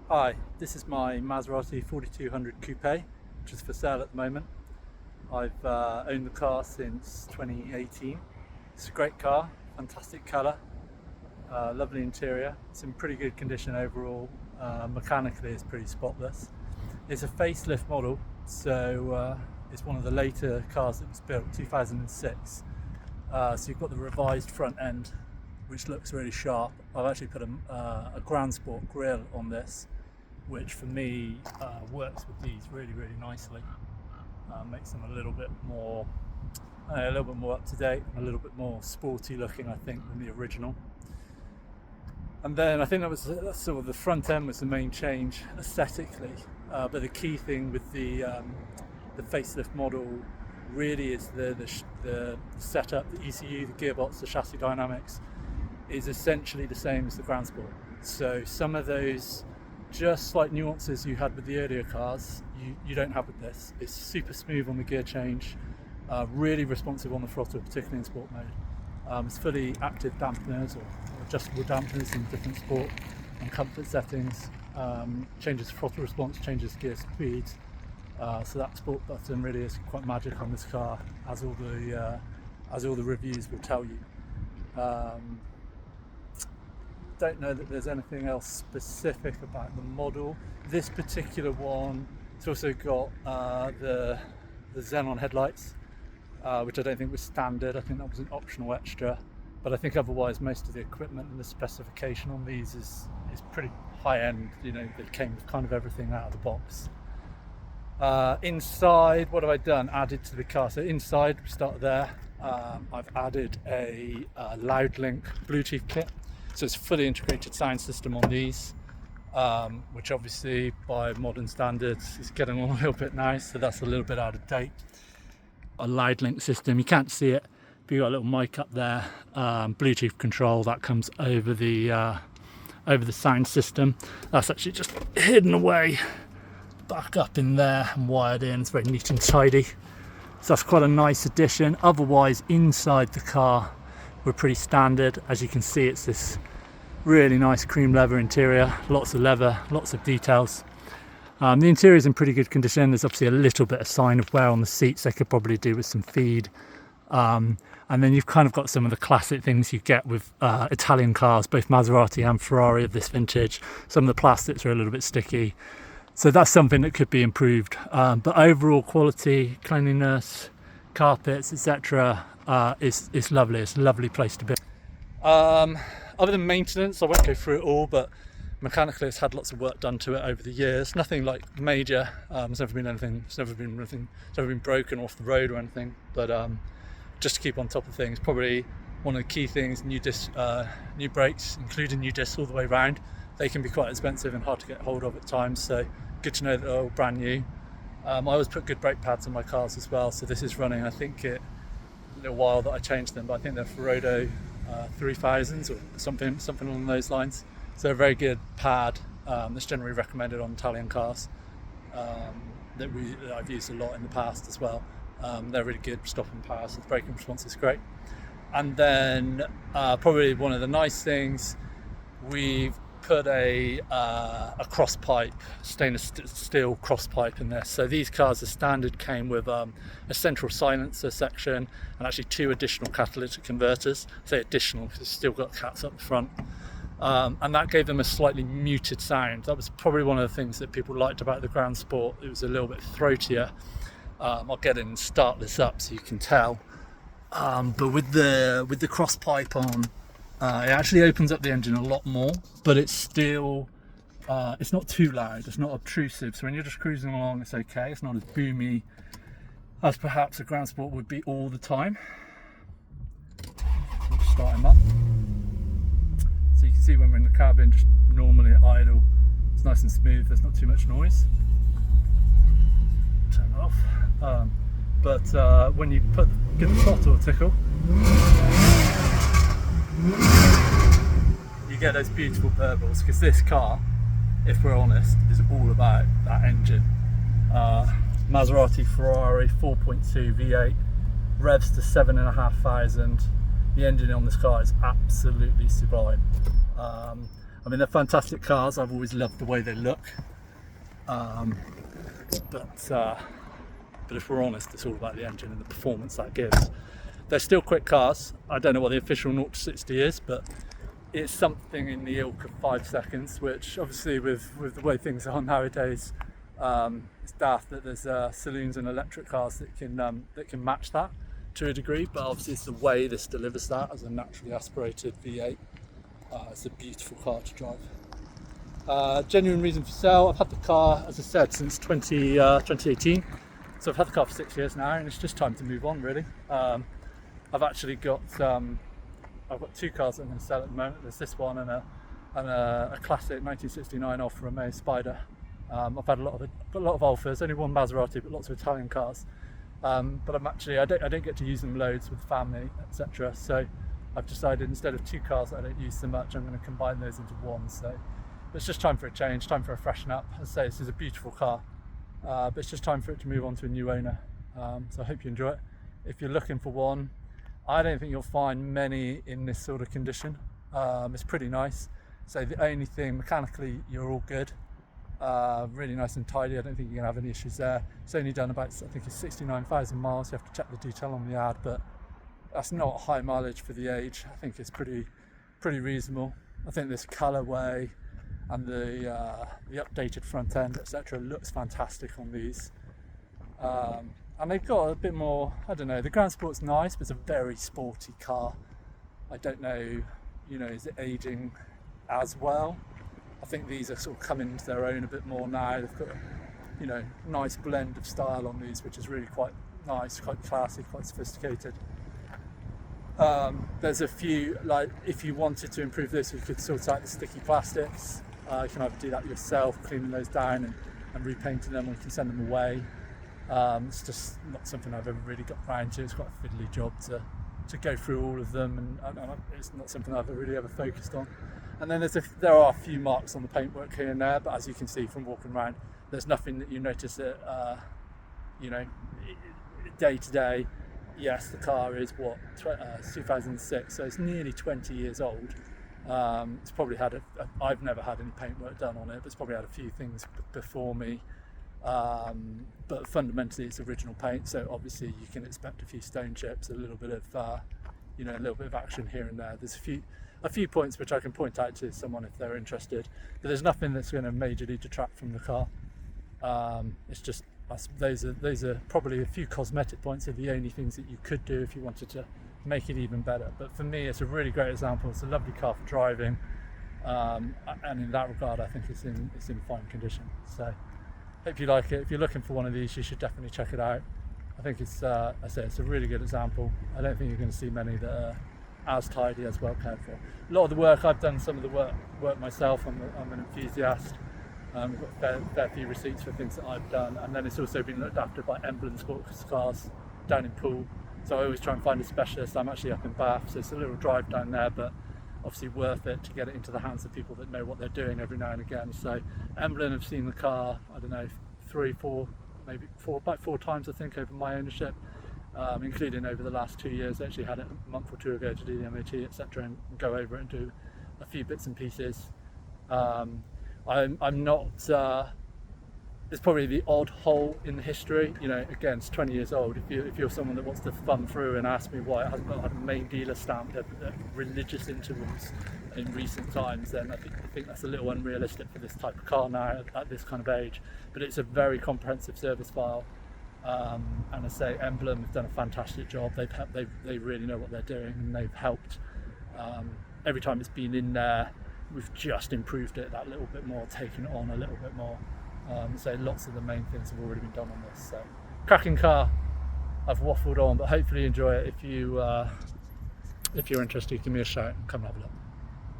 Hi, this is my Maserati 4200 Coupe, which is for sale at the moment. I've owned the car since 2018. It's a great car, fantastic colour, lovely interior. It's in pretty good condition overall. Mechanically it's pretty spotless. It's a facelift model, so it's one of the later cars that was built, 2006. So you've got the revised front end, which looks really sharp. I've actually put a Grandsport grille on this, which for me works with these really nicely. Makes them a little bit more up to date, a little bit more sporty looking, I think, than the original. And then I think that's sort of the front end was the main change aesthetically, but the key thing with the facelift model really is the setup, the ECU, the gearbox, the chassis dynamics is essentially the same as the Grandsport. So some of those just slight nuances you had with the earlier cars, you don't have with this. It's super smooth on the gear change, really responsive on the throttle, particularly in sport mode. It's fully active dampeners or adjustable dampeners in different sport and comfort settings. Changes throttle response, changes gear speed. So that sport button really is quite magic on this car, as all the reviews will tell you. Don't know that there's anything else specific about the model. This particular one, it's also got the xenon headlights, which I don't think was standard. I think that was an optional extra, but I think otherwise most of the equipment and the specification on these is pretty high end. You know, they came with kind of everything out of the box. Inside, what have I done? Added to the car. So inside, we start there. I've added a Loudlink Bluetooth kit. So it's a fully integrated sound system on these, which obviously by modern standards is getting on a little bit now, so that's a little bit out of date. A Loudlink system, you can't see it, but you've got a little mic up there, Bluetooth control that comes over the sound system. That's actually just hidden away back up in there and wired in. It's very neat and tidy. So that's quite a nice addition. Otherwise, inside the car, we're pretty standard. As you can see, it's this really nice cream leather interior, lots of leather, lots of details. The interior is in pretty good condition. There's obviously a little bit of sign of wear on the seats. They could probably do with some feed. And then you've kind of got some of the classic things you get with Italian cars, both Maserati and Ferrari of this vintage. Some of the plastics are a little bit sticky. So that's something that could be improved. But overall quality, cleanliness, carpets, etc. It's lovely. It's a lovely place to be. Other than maintenance, I won't go through it all, but mechanically it's had lots of work done to it over the years. Nothing like major. There's never been broken off the road or anything. But just to keep on top of things, probably one of the key things: new brakes, including new discs all the way around. They can be quite expensive and hard to get hold of at times. So good to know that they're all brand new. I always put good brake pads on my cars as well. So this is running, I think a little while that I changed them, but I think they're Ferrari 3000s or something along those lines. So a very good pad that's generally recommended on Italian cars that I've used a lot in the past as well. They're really good stopping power, so the braking response is great. And then probably one of the nice things, we've put a cross pipe, stainless steel cross pipe in this. So these cars, the standard came with a central silencer section and actually 2 additional catalytic converters. Say additional because it's still got cats up the front, and that gave them a slightly muted sound. That was probably one of the things that people liked about the Grandsport. It was a little bit throatier. I'll get in and start this up so you can tell. But with the cross pipe on, it actually opens up the engine a lot more, but it's still it's not too loud, it's not obtrusive. So when you're just cruising along, it's okay. It's not as boomy as perhaps a Grandsport would be all the time. We'll start him up. So you can see when we're in the cabin, just normally at idle, it's nice and smooth. There's not too much noise. Turn it off. But when you give the throttle a tickle, you get those beautiful burbles, because this car, if we're honest, is all about that engine. Maserati Ferrari 4.2 V8, revs to 7,500. The engine on this car is absolutely sublime. I mean, they're fantastic cars. I've always loved the way they look. But if we're honest, it's all about the engine and the performance that gives. They're still quick cars. I don't know what the official 0 to 60 is, but it's something in the ilk of 5 seconds, which obviously with the way things are nowadays, it's daft that there's saloons and electric cars that can match that to a degree, but obviously it's the way this delivers that as a naturally aspirated V8. It's a beautiful car to drive. Genuine reason for sale. I've had the car, as I said, since 2018. So I've had the car for 6 years now, and it's just time to move on, really. I've actually got I've got 2 cars that I'm going to sell at the moment. There's this one and a classic 1969 Alfa Romeo Spider. I've had a lot of Alfas, only one Maserati, but lots of Italian cars. But I don't get to use them loads with family, etc. So I've decided instead of 2 cars that I don't use so much, I'm going to combine those into one. So it's just time for a change, time for a freshen up. As I say, this is a beautiful car, but it's just time for it to move on to a new owner. So I hope you enjoy it. If you're looking for one, I don't think you'll find many in this sort of condition. It's pretty nice. So the only thing, mechanically, you're all good. Really nice and tidy. I don't think you're gonna have any issues there. It's only done about, I think it's 69,000 miles. You have to check the detail on the ad, but that's not high mileage for the age. I think it's pretty reasonable. I think this colourway and the updated front end, etc., looks fantastic on these. And they've got a bit more, I don't know, the Grandsport's nice, but it's a very sporty car. I don't know, is it aging as well? I think these are sort of coming into their own a bit more now. They've got, nice blend of style on these, which is really quite nice, quite classy, quite sophisticated. There's a few, like, if you wanted to improve this, you could sort out the sticky plastics. You can either do that yourself, cleaning those down and repainting them, or you can send them away. It's just not something I've ever really got round to. It's quite a fiddly job to go through all of them, and it's not something I've really ever focused on. And then there are a few marks on the paintwork here and there, but as you can see from walking around, there's nothing that you notice that, day to day. Yes, the car is 2006, so it's nearly 20 years old. It's probably had I've never had any paintwork done on it, but it's probably had a few things before me. But fundamentally it's original paint, so obviously you can expect a few stone chips, a little bit of a little bit of action here and there. There's a few points which I can point out to someone if they're interested, but there's nothing that's going to majorly detract from the car. It's just those are probably a few cosmetic points, are the only things that you could do if you wanted to make it even better. But for me, it's a really great example. It's a lovely car for driving, and in that regard I think it's in fine condition. So hope you like it. If you're looking for one of these, you should definitely check it out. I think it's a really good example. I don't think you're going to see many that are as tidy, as well cared for. A lot of the work, I've done some of the work myself. I'm an enthusiast. We've got a fair few receipts for things that I've done, and then it's also been looked after by Emblem Sportscar down in Poole. So I always try and find a specialist. I'm actually up in Bath, so it's a little drive down there, but obviously worth it to get it into the hands of people that know what they're doing every now and again. So Emblem have seen the car, I don't know, 3, 4, maybe about 4 times I think over my ownership, including over the last 2 years. I actually had it a month or 2 ago to do the MOT, etc., and go over it and do a few bits and pieces. I'm not, it's probably the odd hole in the history. Again, it's 20 years old. If you're someone that wants to thumb through and ask me why it hasn't had a main dealer stamp at religious intervals in recent times, then I think that's a little unrealistic for this type of car now at this kind of age. But it's a very comprehensive service file, and I say Emblem have done a fantastic job. They really know what they're doing, and they've helped. Every time it's been in there, we've just improved it that little bit more, taken it on a little bit more. So lots of the main things have already been done on this. So cracking car. I've waffled on, but hopefully you enjoy it. If you're interested, give me a shout and come and have a look.